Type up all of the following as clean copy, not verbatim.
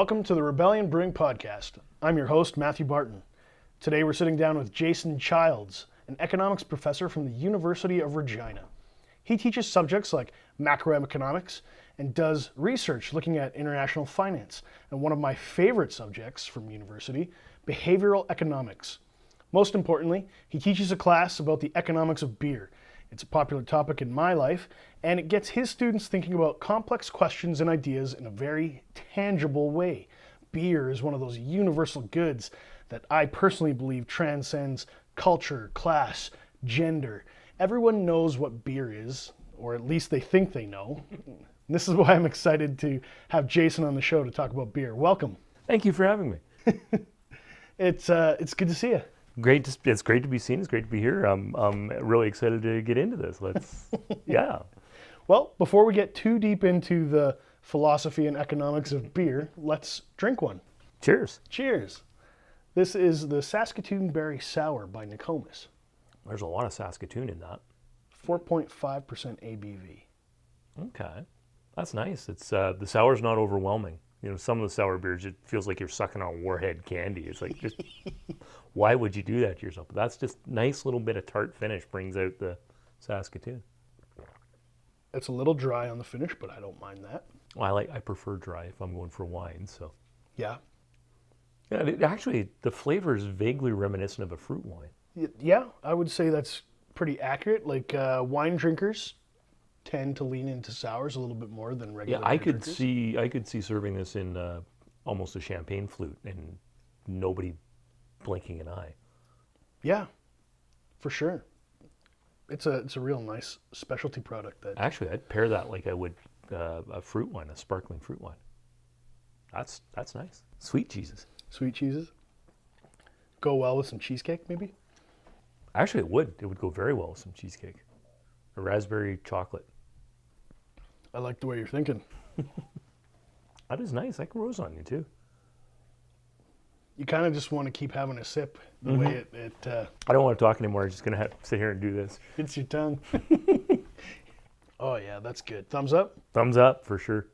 Welcome to the Rebellion Brewing Podcast. I'm your host, Matthew Barton. Today we're sitting down with Jason Childs, an economics professor from the University of Regina. He teaches subjects like macroeconomics and does research looking at international finance, and one of my favorite subjects from university, behavioral economics. Most importantly, he teaches a class about the economics of beer. It's a popular topic in my life, and it gets his students thinking about complex questions and ideas in a very tangible way. Beer is one of those universal goods that I personally believe transcends culture, class, gender. Everyone knows what beer is, or at least they think they know. This is why I'm excited to have Jason on the show to talk about beer. Welcome. Thank you for having me. It's good to see you. It's great to be seen. It's great to be here. I'm really excited to get into this. Yeah. Well, before we get too deep into the philosophy and economics of beer, let's drink one. Cheers. Cheers. This is the Saskatoon Berry Sour by Nokomis. There's a lot of Saskatoon in that. 4.5% ABV. Okay. That's nice. It's the sour's not overwhelming. You know, some of the sour beers, it feels like you're sucking on Warhead candy. It's like, just why would you do that to yourself? But that's just nice little bit of tart finish brings out the Saskatoon. It's a little dry on the finish, but I don't mind that. Well, I prefer dry if I'm going for wine, so. Yeah. Yeah, actually, the flavor is vaguely reminiscent of a fruit wine. Yeah, I would say that's pretty accurate. Like wine drinkers tend to lean into sours a little bit more than regular. Yeah, I could drinkers. see serving this in almost a champagne flute and nobody blinking an eye. Yeah, for sure. It's a real nice specialty product. That actually, I'd pair that like I would a fruit wine, a sparkling fruit wine. That's nice. Sweet cheeses. Sweet cheeses go well with some cheesecake, maybe. Actually, it would. It would go very well with some cheesecake. A raspberry chocolate. I like the way you're thinking. That is nice. I can rose on you too. You kind of just want to keep having a sip the way it I don't want to talk anymore. I'm just going to have to sit here and do this. hits your tongue. Oh yeah, that's good. Thumbs up? Thumbs up for sure.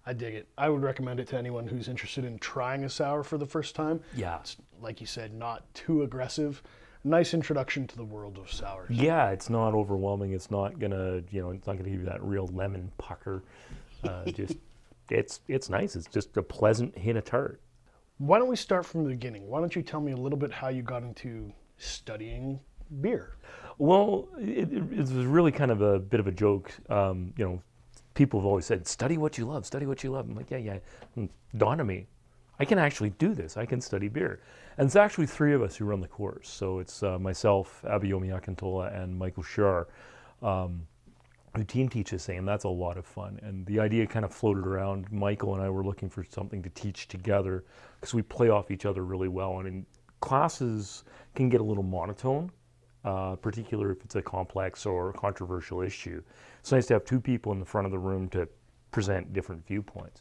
I dig it. I would recommend it to anyone who's interested in trying a sour for the first time. Yeah. It's, like you said, not too aggressive. Nice introduction to the world of sours. Yeah, it's not overwhelming. It's not gonna, it's not gonna give you that real lemon pucker. It's nice. It's just a pleasant hint of tart. Why don't we start from the beginning? Why don't you tell me a little bit how you got into studying beer? Well, it was really kind of a bit of a joke. People have always said, study what you love, study what you love. I'm like, yeah. And dawned on me, I can actually do this. I can study beer. And it's actually three of us who run the course. So it's myself, Abiyomi Akintola, and Michael Shar, who team teaches, and that's a lot of fun. And the idea kind of floated around. Michael and I were looking for something to teach together because we play off each other really well. And classes can get a little monotone, particularly if it's a complex or controversial issue. It's nice to have two people in the front of the room to present different viewpoints.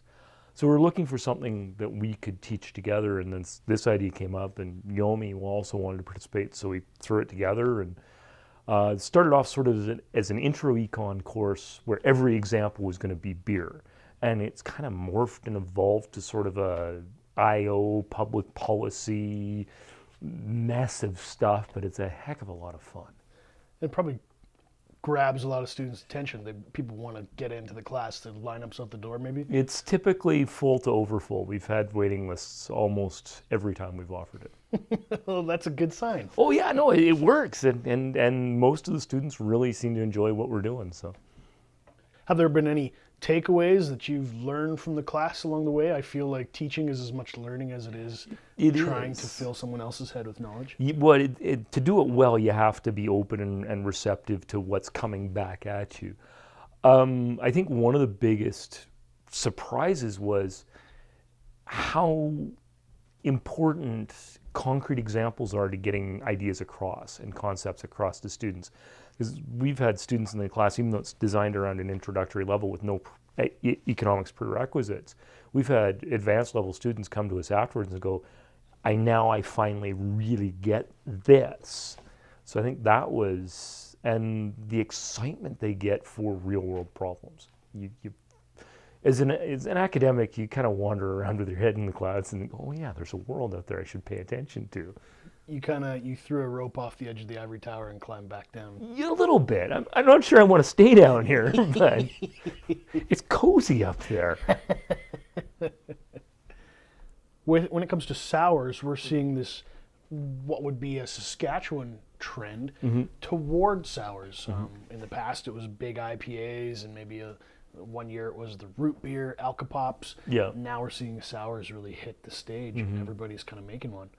So we're looking for something that we could teach together, and then this idea came up, and Yomi also wanted to participate, so we threw it together, and it started off sort of as an intro econ course where every example was going to be beer, and it's kind of morphed and evolved to sort of a IO, public policy, mess of stuff, but it's a heck of a lot of fun. It probably grabs a lot of students' attention. People want to get into the class to line up out the door, maybe? It's typically full to overfull. We've had waiting lists almost every time we've offered it. Well, that's a good sign. Oh yeah, no, it works, and most of the students really seem to enjoy what we're doing. So, have there been any takeaways that you've learned from the class along the way? I feel like teaching is as much learning as it is trying to fill someone else's head with knowledge. To do it well, you have to be open and receptive to what's coming back at you. I think one of the biggest surprises was how important concrete examples are to getting ideas across and concepts across to students. Because we've had students in the class, even though it's designed around an introductory level with no economics prerequisites, we've had advanced level students come to us afterwards and go, I finally really get this. So I think that was, and the excitement they get for real world problems. as an academic, you kind of wander around with your head in the clouds and go, oh yeah, there's a world out there I should pay attention to. You threw a rope off the edge of the ivory tower and climbed back down. Yeah, a little bit. I'm not sure I want to stay down here, but it's cozy up there. When it comes to sours, we're seeing this, what would be a Saskatchewan trend toward sours. In the past, it was big IPAs, and maybe one year it was the root beer, Alka-Pops. Yeah. Now we're seeing sours really hit the stage, and everybody's kind of making one.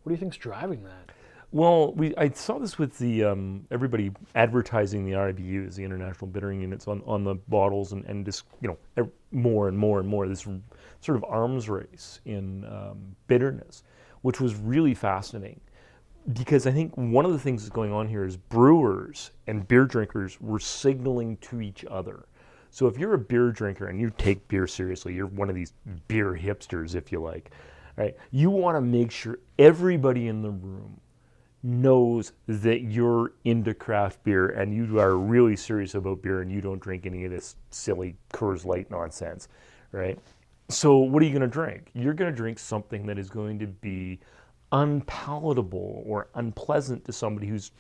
What do you think's driving that? Well, I saw this with the everybody advertising the IBUs, the International Bittering Units, on the bottles, and just more and more and more this sort of arms race in bitterness, which was really fascinating, because I think one of the things that's going on here is brewers and beer drinkers were signaling to each other. So if you're a beer drinker and you take beer seriously, you're one of these beer hipsters, if you like, right? You want to make sure everybody in the room knows that you're into craft beer and you are really serious about beer and you don't drink any of this silly Coors Light nonsense, right? So what are you going to drink? You're going to drink something that is going to be unpalatable or unpleasant to somebody whose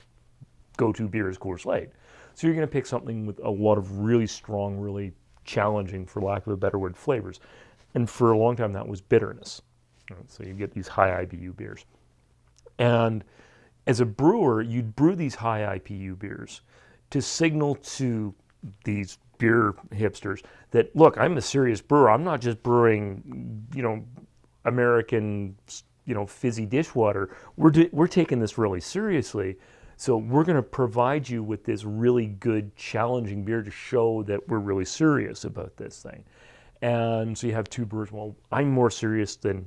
go-to beer is Coors Light. So you're going to pick something with a lot of really strong, really challenging, for lack of a better word, flavors. And for a long time that was bitterness. So you get these high IBU beers. And as a brewer, you'd brew these high IBU beers to signal to these beer hipsters that, look, I'm a serious brewer. I'm not just brewing, American, fizzy dishwater. We're taking this really seriously. So we're going to provide you with this really good, challenging beer to show that we're really serious about this thing. And so you have two brewers. Well, I'm more serious than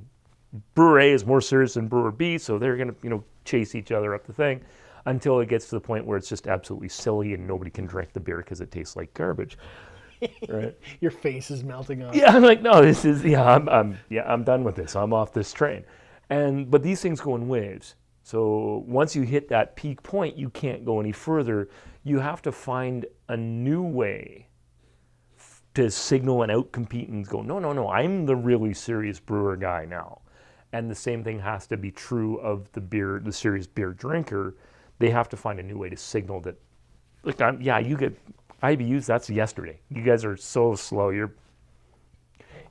Brewer A is more serious than Brewer B, so they're going to, chase each other up the thing until it gets to the point where it's just absolutely silly and nobody can drink the beer because it tastes like garbage. Right? Your face is melting off. Yeah, I'm like, no, this is, I'm done with this. I'm off this train. But these things go in waves. So once you hit that peak point, you can't go any further. You have to find a new way to signal and outcompete and go, no, I'm the really serious brewer guy now. And the same thing has to be true of the serious beer drinker. They have to find a new way to signal that, look, you get IBUs, that's yesterday. You guys are so slow.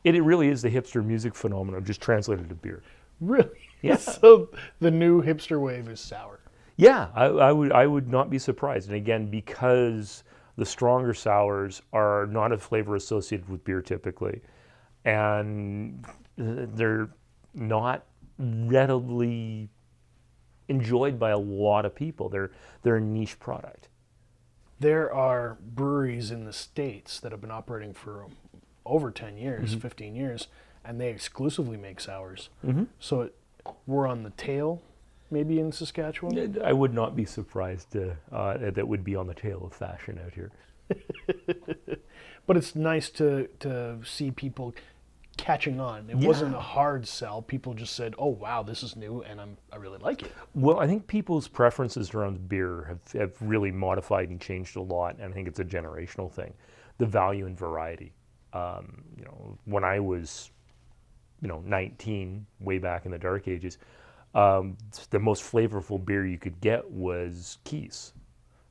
It really is the hipster music phenomenon just translated to beer. Really? Yeah. So the new hipster wave is sour. Yeah, I would not be surprised. And again, because the stronger sours are not a flavor associated with beer typically, and they're not readily enjoyed by a lot of people. They're a niche product. There are breweries in the States that have been operating for over 10 years, 15 years, and they exclusively make sours. So we're on the tail, maybe in Saskatchewan? I would not be surprised that would be on the tail of fashion out here. But it's nice to see people catching on. It wasn't a hard sell. People just said, oh, wow, this is new, and I really like it. Well, I think people's preferences around beer have really modified and changed a lot, and I think it's a generational thing. The value and variety. When I was 19, way back in the dark ages, the most flavorful beer you could get was Keys,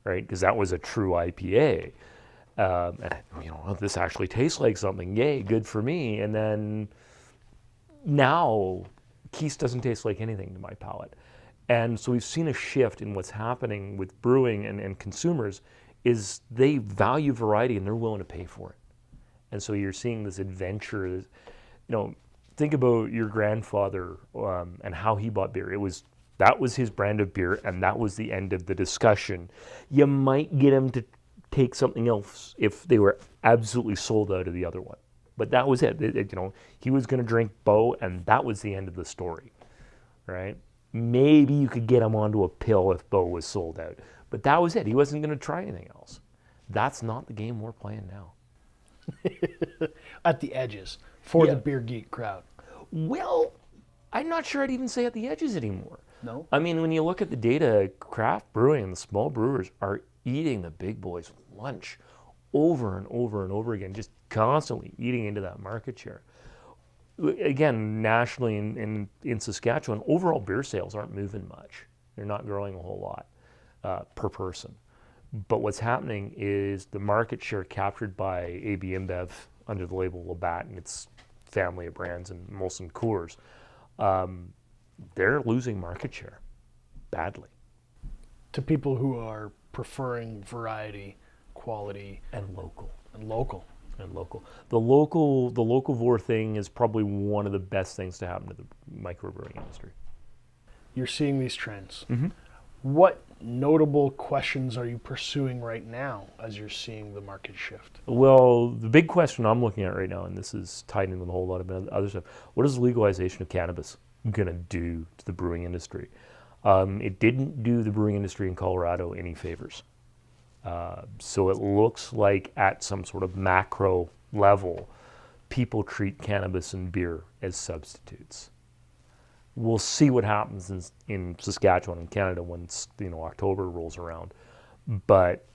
right? Because that was a true IPA. This actually tastes like something. Yay, good for me. And then now, Keys doesn't taste like anything to my palate. And so we've seen a shift in what's happening with brewing and consumers is they value variety and they're willing to pay for it. And so you're seeing this adventure. Think about your grandfather and how he bought beer. That was his brand of beer, and that was the end of the discussion. You might get him to take something else if they were absolutely sold out of the other one, but that was it. He was going to drink Bo, and that was the end of the story, right? Maybe you could get him onto a pill if Bo was sold out, but that was it. He wasn't going to try anything else. That's not the game we're playing now. At the edges for the beer geek crowd. Well, I'm not sure I'd even say at the edges anymore. No? I mean, when you look at the data, craft brewing and the small brewers are eating the big boys' lunch over and over and over again, just constantly eating into that market share. Again, nationally in Saskatchewan, overall beer sales aren't moving much. They're not growing a whole lot per person. But what's happening is the market share captured by AB InBev under the label Labatt and its family of brands and Molson Coors, they're losing market share badly. To people who are preferring variety, quality, And local. and local. And local. The locavore thing is probably one of the best things to happen to the microbrewing industry. You're seeing these trends. Mm-hmm. What notable questions are you pursuing right now as you're seeing the market shift? Well, the big question I'm looking at right now, and this is tied in with a whole lot of other stuff, what is legalization of cannabis going to do to the brewing industry? It didn't do the brewing industry in Colorado any favors. So it looks like at some sort of macro level, people treat cannabis and beer as substitutes. We'll see what happens in Saskatchewan and Canada once October rolls around. But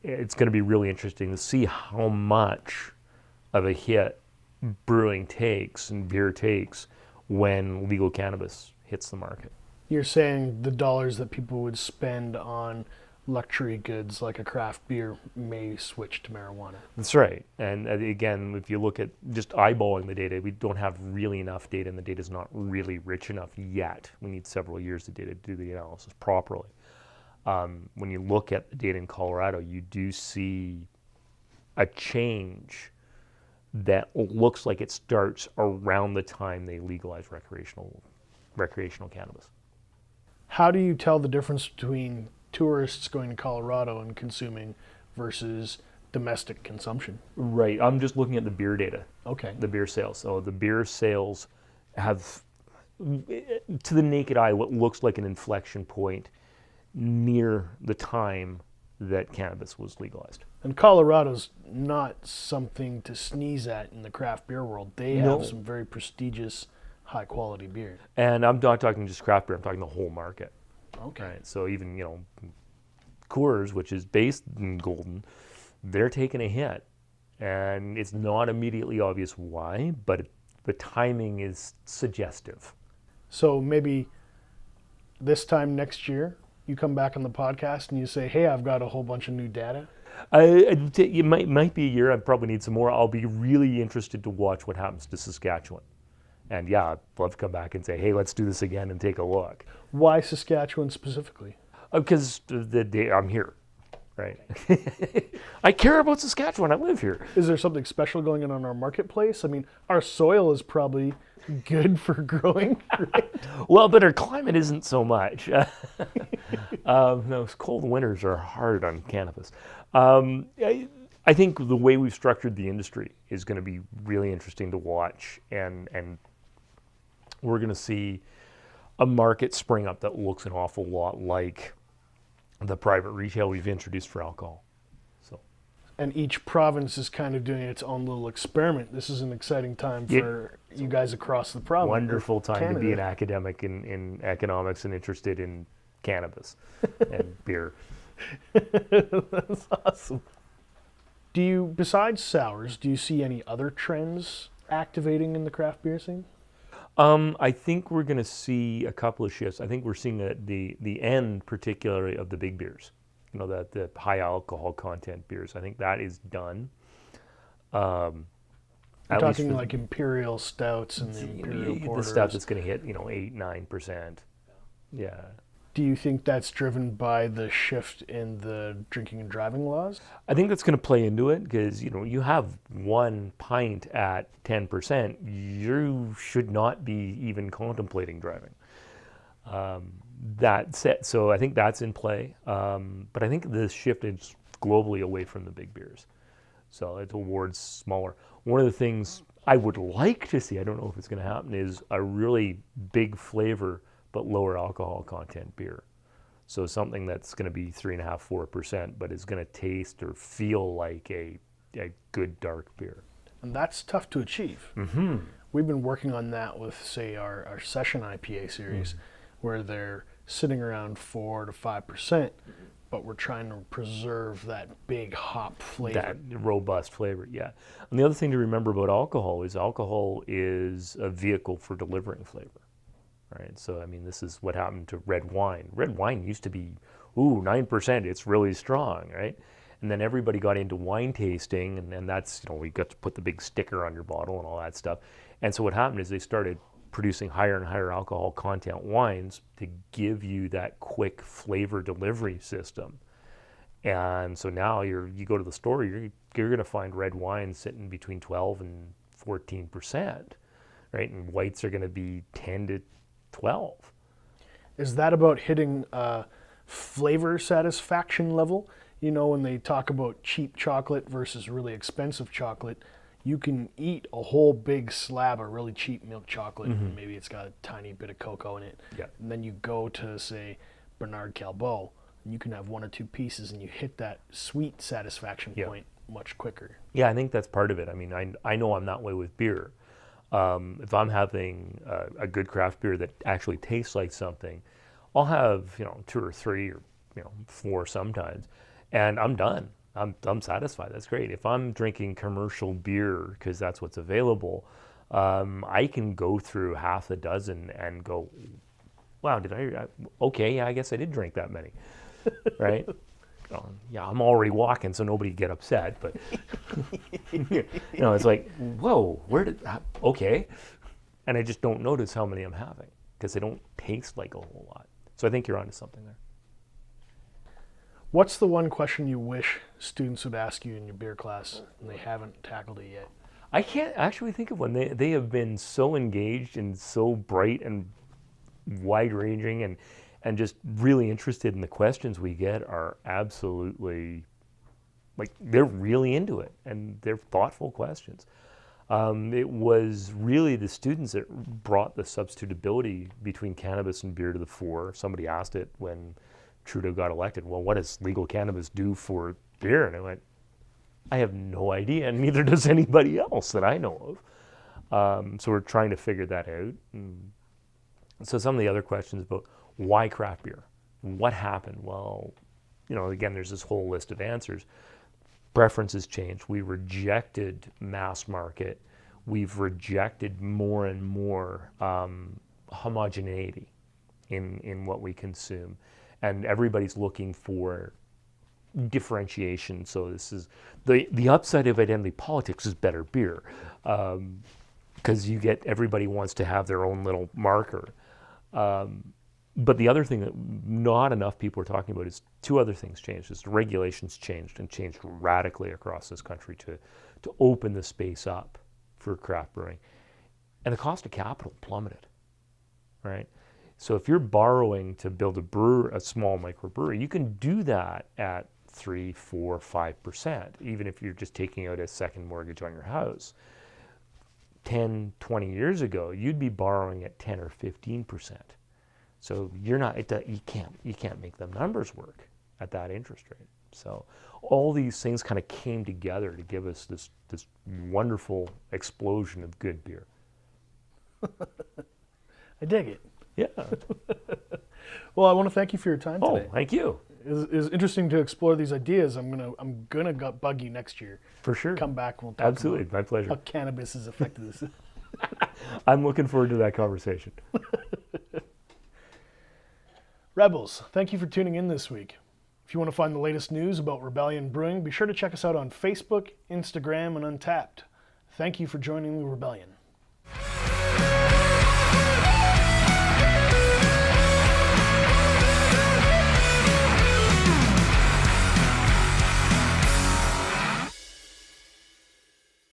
it's going to be really interesting to see how much of a hit brewing takes and beer takes when legal cannabis hits the market. You're saying the dollars that people would spend on luxury goods like a craft beer may switch to marijuana. That's right. And again, if you look at just eyeballing the data, we don't have really enough data, and the data is not really rich enough yet. We need several years of data to do the analysis properly. When you look at the data in Colorado, you do see a change that looks like it starts around the time they legalize recreational cannabis. How do you tell the difference between tourists going to Colorado and consuming versus domestic consumption? Right. I'm just looking at the beer data. Okay. The beer sales. So the beer sales have, to the naked eye, what looks like an inflection point near the time that cannabis was legalized. And Colorado's not something to sneeze at in the craft beer world. They No. have some very prestigious, high quality beer. And I'm not talking just craft beer, I'm talking the whole market. Okay. Right. So even, Coors, which is based in Golden, they're taking a hit. And it's not immediately obvious why, but the timing is suggestive. So maybe this time next year, you come back on the podcast and you say, hey, I've got a whole bunch of new data. It might be a year. I probably need some more. I'll be really interested to watch what happens to Saskatchewan. And yeah, I'd love to come back and say, hey, let's do this again and take a look. Why Saskatchewan specifically? Because the day I'm here, right? I care about Saskatchewan. I live here. Is there something special going on in our marketplace? I mean, our soil is probably good for growing, right? Well, but our climate isn't so much. Those cold winters are hard on cannabis. I think the way we've structured the industry is going to be really interesting to watch, and we're going to see a market spring up that looks an awful lot like the private retail we've introduced for alcohol. So, And each province is kind of doing its own little experiment. This is an exciting time for you guys across the province. Wonderful time Canada. to be an academic in economics and interested in cannabis and beer. That's awesome. Do you, besides sours, do you see any other trends activating in the craft beer scene? I think we're going to see a couple of shifts. I think we're seeing the end, particularly of the big beers. The high alcohol content beers. I think that is done. You're talking like imperial stouts and the imperial porters. The stuff that's going to hit 8-9%. Yeah. Do you think that's driven by the shift in the drinking and driving laws? I think that's going to play into it because you have one pint at 10%, you should not be even contemplating driving. That said, so I think that's in play. But I think this shift is globally away from the big beers, so towards smaller. One of the things I would like to see, I don't know if it's going to happen, is a really big flavor but lower alcohol content beer. So something that's going to be 3.5-4%, but is going to taste or feel like a good dark beer. And that's tough to achieve. Mm-hmm. We've been working on that with, say, our session IPA series, where they're sitting around 4 to 5%. but we're trying to preserve that big hop flavor. That robust flavor, yeah. And the other thing to remember about alcohol is a vehicle for delivering flavor, right? So, I mean, this is what happened to red wine. Red wine used to be, 9%, it's really strong, right? And then everybody got into wine tasting, and that's, we got to put the big sticker on your bottle and all that stuff. And so what happened is they started producing higher and higher alcohol content wines to give you that quick flavor delivery system. And so now you go to the store, you're going to find red wine sitting between 12 and 14%, right? And whites are going to be 10 to 12. Is that about hitting flavor satisfaction level? When they talk about cheap chocolate versus really expensive chocolate, you can eat a whole big slab of really cheap milk chocolate, and maybe it's got a tiny bit of cocoa in it. Yeah. And then you go to, say, Bernard Callebaut, and you can have one or two pieces, and you hit that sweet satisfaction point much quicker. Yeah, I think that's part of it. I mean, I know I'm that way with beer. If I'm having a good craft beer that actually tastes like something, I'll have 2 or 3 or 4 sometimes, and I'm done. I'm satisfied. That's great. If I'm drinking commercial beer because that's what's available, I can go through half a dozen and go, wow, okay, yeah, I guess I did drink that many, right? Yeah, I'm already walking, so nobody get upset, but it's like, whoa, okay. And I just don't notice how many I'm having because they don't taste like a whole lot. So I think you're onto something there. What's the one question you wish students would ask you in your beer class and they haven't tackled it yet? I can't actually think of one. They have been so engaged and so bright and wide-ranging and just really interested in the questions we get are absolutely, they're really into it, and they're thoughtful questions. It was really the students that brought the substitutability between cannabis and beer to the fore. Somebody asked it when Trudeau got elected, well, what does legal cannabis do for beer? And I went, I have no idea, and neither does anybody else that I know of. So we're trying to figure that out. And so some of the other questions about why craft beer? What happened? Well, again, there's this whole list of answers. Preferences changed. We rejected mass market. We've rejected more and more homogeneity in what we consume. And everybody's looking for differentiation. So this is the upside of identity politics is better beer, because everybody wants to have their own little marker. But the other thing that not enough people are talking about is 2 other things changed. Is the regulations changed radically across this country to open the space up for craft brewing, and the cost of capital plummeted, right? So if you're borrowing to build a small microbrewery, you can do that at 3, 4, 5%, even if you're just taking out a second mortgage on your house. 10, 20 years ago, you'd be borrowing at 10 or 15%. So you can't make the numbers work at that interest rate. So all these things kind of came together to give us this wonderful explosion of good beer. I dig it. Yeah. Well, I want to thank you for your time today. Oh, thank you. It was interesting to explore these ideas. I'm gonna bug you next year. For sure. Come back and we'll talk Absolutely, about my pleasure. how cannabis has affected this. I'm looking forward to that conversation. Rebels, thank you for tuning in this week. If you want to find the latest news about Rebellion Brewing, be sure to check us out on Facebook, Instagram, and Untapped. Thank you for joining the Rebellion.